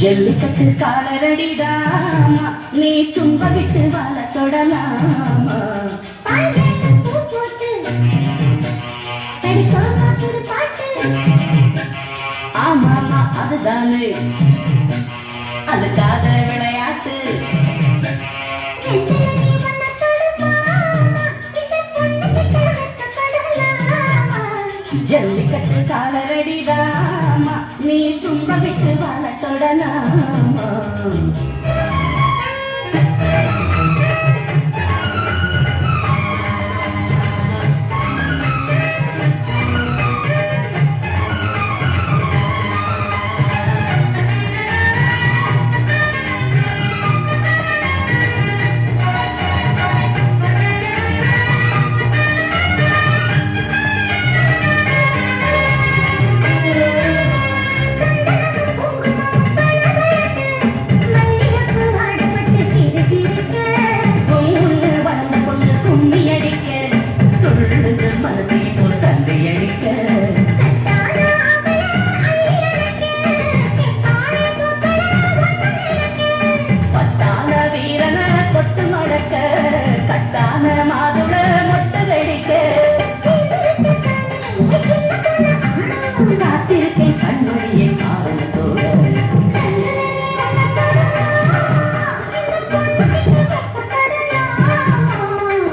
ஜல்லிக்கட்டு காலரடிதாமா நீ தும்ப விட்டு வாழ தொடலாமா ஆமாமா அதுதானே அதுக்காக விளையாட்டு ஜல்லிக்கட்டு காலரடிதாமா நீ தும்ப விட்டு வாழ தொடலாமா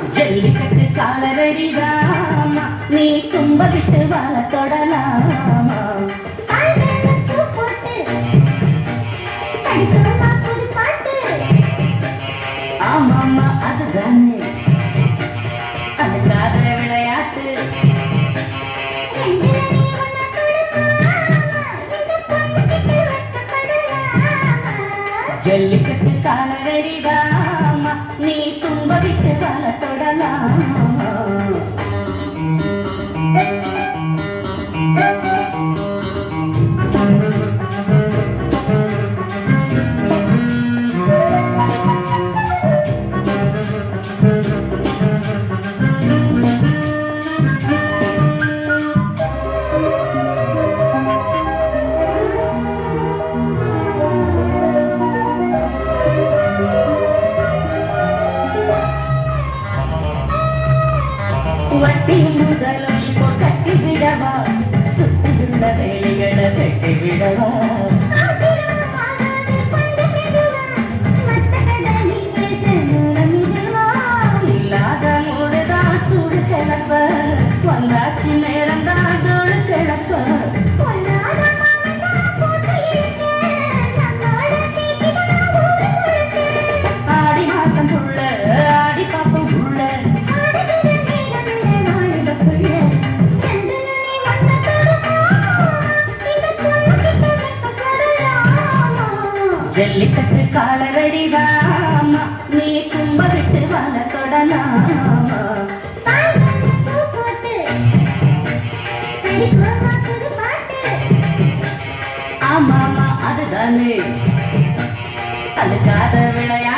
ஜல்லிக்கட்டு காலரடிதாமா நீ தும்ப விட்டு வாழ தொடலாமா ஆமாமா அதுதானே அதுக்காக விளையாட்டு ஜல்லிக்கட்டு காலரடிதாமா நீ தும்ப விட்டு வாழ தொடலாமா வட்டி முதலும் இப்போ கட்டி விடவா சுற்றியுள்ள வேலைகளை வெட்டி விடவா இல்லாத மூடுதான் சூடு கிளப்ப வந்தாச்சு நேரம் தான் சூடு கிளப்ப ஆடி மாசம் புள்ள ஆடி பாப்பம் புள்ள ஜல்லிக்கட்டு காலரடிதாமா நீ தும்ப விட்டு வாழ தொடலாமா ஆமாமா அதுதானே அதுக்காக விளையாட்டு